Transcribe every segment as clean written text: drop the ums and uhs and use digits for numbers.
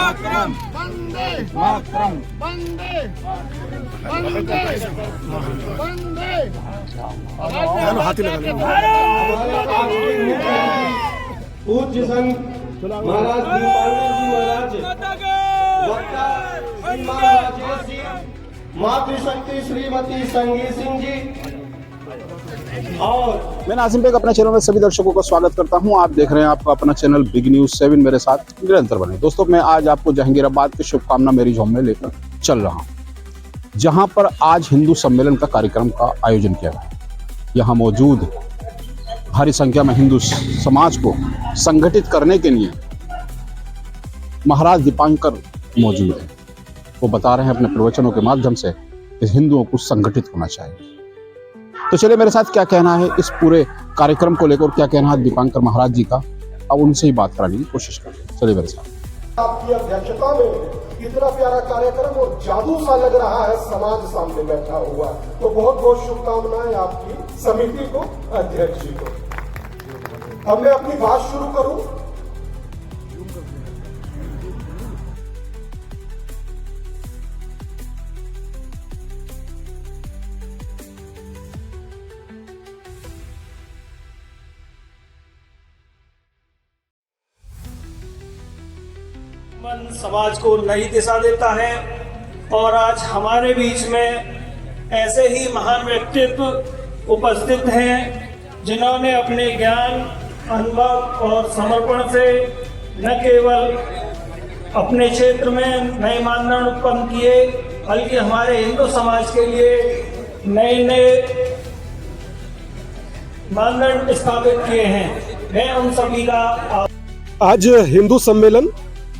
मातरम, वंदे मातरम, वंदे वंदे वंदे। चलो हाथी लगा लो। पूज्य संत महाराज दीपांकर जी महाराज, वक्ता श्री महाराज जी, मातृशक्ति श्रीमती संगी सिंह जी। और मैं नाजिम बेग अपने चैनल में सभी दर्शकों का स्वागत करता हूं। आप देख रहे हैं आपका अपना चैनल बिग न्यूज 7। मेरे साथ निरंतर बने दोस्तों। मैं आज आपको जहांगीराबाद की शुभकामना मैरिज होम में लेकर चल रहा हूं, जहां पर आज हिंदू सम्मेलन का कार्यक्रम का आयोजन किया गया। यहां मौजूद भारी संख्या में हिंदू समाज को संगठित करने के लिए महाराज दीपांकर मौजूद है। वो बता रहे हैं अपने प्रवचनों के माध्यम से कि हिंदुओं को संगठित होना चाहिए। तो चलिए मेरे साथ क्या कहना है इस पूरे कार्यक्रम को लेकर, क्या कहना है दीपांकर महाराज जी का, अब उनसे ही बात कराने की कोशिश करें। चलिए मेरे साथ। आपकी अध्यक्षता में इतना प्यारा कार्यक्रम और जादू सा लग रहा है, समाज सामने बैठा हुआ। तो बहुत बहुत शुभकामनाएं आपकी समिति को, अध्यक्ष जी को। अब मैं अपनी बात शुरू करूं। मन समाज को नई दिशा देता है और आज हमारे बीच में ऐसे ही महान व्यक्तित्व उपस्थित हैं जिन्होंने अपने ज्ञान, अनुभव और समर्पण से न केवल अपने क्षेत्र में नए मानदंड उत्पन्न किए, बल्कि हमारे हिंदू समाज के लिए नए नए मानदंड स्थापित किए हैं। मैं उन सभी का आज हिंदू सम्मेलन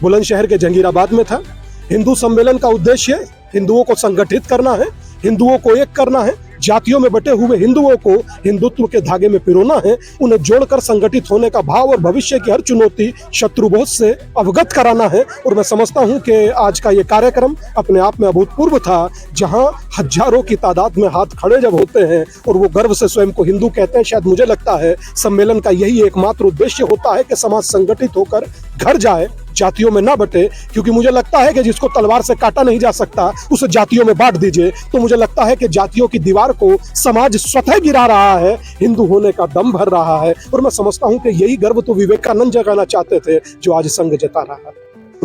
बुलंदशहर के जहांगीराबाद में था। हिंदू सम्मेलन का उद्देश्य हिंदुओं को संगठित करना है, हिंदुओं को एक करना है, जातियों में बटे हुए हिंदुओं को हिंदुत्व के धागे में पिरोना है, उन्हें जोड़कर संगठित होने का भाव और भविष्य की हर चुनौती शत्रुबोध से अवगत कराना है। और मैं समझता हूं कि आज का ये कार्यक्रम अपने आप में अभूतपूर्व था, जहां हजारों की तादाद में हाथ खड़े जब होते हैं और वो गर्व से स्वयं को हिंदू कहते हैं। शायद मुझे लगता है सम्मेलन का यही एकमात्र उद्देश्य होता है कि समाज संगठित होकर घर जाए, जातियों में ना बटे। क्योंकि मुझे लगता है कि जिसको तलवार से काटा नहीं जा सकता उसे जातियों में बांट दीजिए। तो मुझे लगता है कि जातियों की दीवार को समाज स्वतः गिरा रहा है, हिंदू होने का दम भर रहा है। और मैं समझता हूं कि यही गर्व तो विवेकानंद जगाना चाहते थे, जो आज संघ जता रहा है।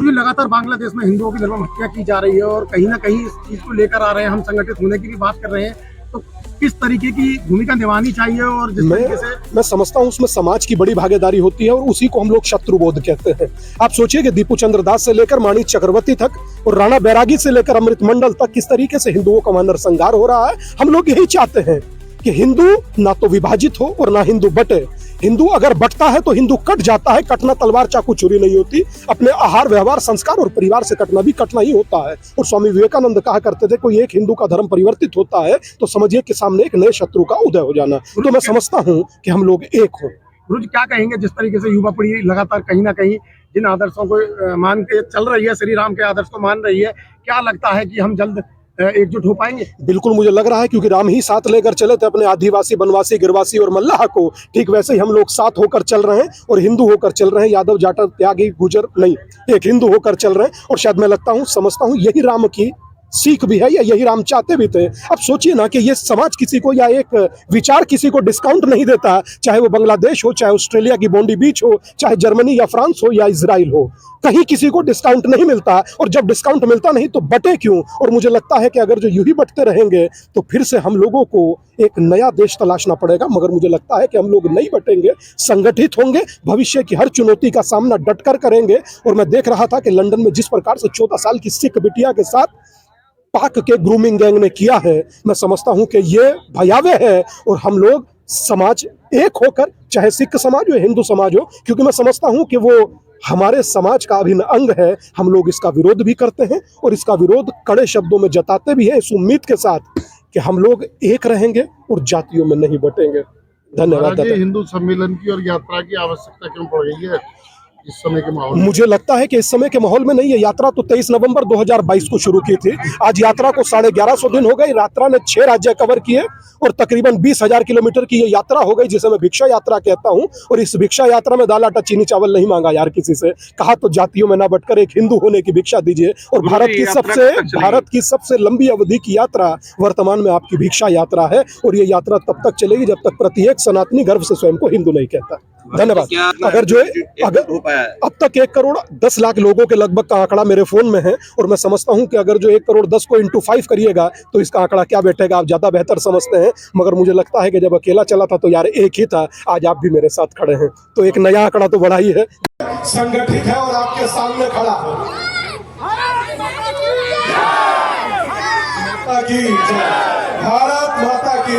लगातार बांग्लादेश में हिंदुओं की धर्म हत्या की जा रही है और कहीं ना कहीं इस चीज को लेकर आ रहे हैं, हम संगठित होने की भी बात कर रहे हैं। तो किस तरीके की भूमिका निभानी चाहिए और जिस तरीके से मैं समझता हूं उसमें समाज की बड़ी भागीदारी होती है और उसी को हम लोग शत्रुबोध कहते हैं। आप सोचिए कि दीपू चंद्र दास से लेकर माणिक चक्रवर्ती तक और राणा बैरागी से लेकर अमृत मंडल तक किस तरीके से हिंदुओं का मान नरसंहार हो रहा है। हम लोग यही चाहते हैं कि हिंदू ना तो विभाजित हो और ना हिंदू बटे। हिंदू अगर बटता है तो हिंदू कट जाता है। कटना तलवार चाकू छुरी नहीं होती, अपने आहार व्यवहार संस्कार और परिवार से कटना भी कटना ही होता है। और स्वामी विवेकानंद कहा करते थे, कोई एक हिंदू का धर्म परिवर्तित होता है तो समझिए कि सामने एक नए शत्रु का उदय हो जाना। तो मैं समझता हूं कि हम लोग एक हों। गुरु जी क्या कहेंगे, जिस तरीके से युवा पीढ़ी लगातार कहीं ना कहीं जिन आदर्शों को मान के चल रही है, श्री राम के आदर्श को मान रही है, क्या लगता है कि हम जल्द एकजुट हो पाएंगे? बिल्कुल मुझे लग रहा है, क्योंकि राम ही साथ लेकर चले थे अपने आदिवासी, बनवासी, गिरवासी और मल्लाह को। ठीक वैसे ही हम लोग साथ होकर चल रहे हैं और हिंदू होकर चल रहे हैं। यादव, जाटव, त्यागी, गुजर नहीं, एक हिंदू होकर चल रहे हैं। और शायद मैं समझता हूँ यही राम की सीख भी है, या यही राम चाहते भी थे। अब सोचिए ना कि ये समाज किसी को या एक विचार किसी को डिस्काउंट नहीं देता, चाहे वो बांग्लादेश हो, चाहे ऑस्ट्रेलिया की बोंडी बीच हो, चाहे जर्मनी या फ्रांस हो या इजराइल हो, कहीं किसी को डिस्काउंट नहीं मिलता। और जब डिस्काउंट मिलता नहीं तो बटे क्यों? और मुझे लगता है कि अगर जो यूं ही बटते रहेंगे तो फिर से हम लोगों को एक नया देश तलाशना पड़ेगा। मगर मुझे लगता है कि हम लोग नहीं बटेंगे, संगठित होंगे, भविष्य की हर चुनौती का सामना डटकर करेंगे। और मैं देख रहा था कि लंदन में जिस प्रकार से 14 साल की सिख बिटिया के साथ पाक के ग्रूमिंग गैंग ने किया है, मैं समझता हूं कि ये भयावह है। और हम लोग समाज एक होकर, चाहे सिख समाज हो, हिंदू समाज हो, क्योंकि मैं समझता हूं कि वो हमारे समाज का अभिन्न अंग है, हम लोग इसका विरोध भी करते हैं और इसका विरोध कड़े शब्दों में जताते भी हैं, इस उम्मीद के साथ कि हम लोग एक रहेंगे और जातियों में नहीं बटेंगे। धन्यवाद। हिंदू सम्मेलन की और यात्रा की आवश्यकता क्यों पड़ गई है? इस समय के माहौल में? मुझे लगता है कि इस समय के माहौल में नहीं है। यात्रा तो 23 नवंबर 2022 को शुरू की थी। आज यात्रा को 1150 दिन हो गए। यात्रा ने 6 राज्य कवर किए और तकरीबन 20,000 किलोमीटर की ये यात्रा हो गई, जिसे मैं भिक्षा यात्रा कहता हूं। और इस भिक्षा यात्रा में दाल आटा चीनी चावल नहीं मांगा यार किसी से। कहा तो जातियों में ना बटकर एक हिंदू होने की भिक्षा दीजिए। और भारत की सबसे लंबी अवधि की यात्रा वर्तमान में आपकी भिक्षा यात्रा है। और ये यात्रा तब तक चलेगी जब तक प्रत्येक सनातनी गर्व से स्वयं को हिंदू नहीं कहता। धन्यवाद। अगर अब तक 1 करोड़ 10 लाख लोगों के लगभग का आंकड़ा मेरे फोन में है, और मैं समझता हूं कि अगर जो 1 करोड़ 10 को इंटू 5 करिएगा तो इसका आंकड़ा क्या बैठेगा, आप ज्यादा बेहतर समझते हैं। मगर मुझे लगता है कि जब अकेला चला था तो यार एक ही था, आज आप भी मेरे साथ खड़े हैं, तो एक नया आंकड़ा तो बढ़ा ही है। संगठित है और आपके सामने खड़ा है। माता की जय, भारत माता की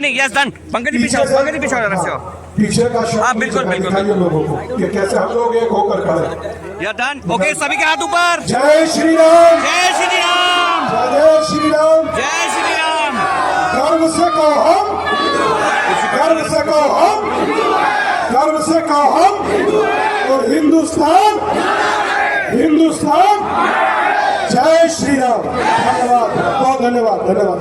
नहीं, यस डन। पंकज जी पीछे रखो। पीछे का शब्द हाँ, बिल्कुल, बिल्कुल। दिखाइए लोगों को कि कैसे हम लोग एक होकर खड़े। Yes done. ओके, सभी के हाथ ऊपर। जय श्री राम, जय श्री राम, जय श्री राम, जय श्री राम। गर्व से कहो हम, गर्व से कहो हम, गर्व से कहो हम। और हिंदुस्तान, हिंदुस्तान, जय श्री राम। धन्यवाद, बहुत धन्यवाद, धन्यवाद।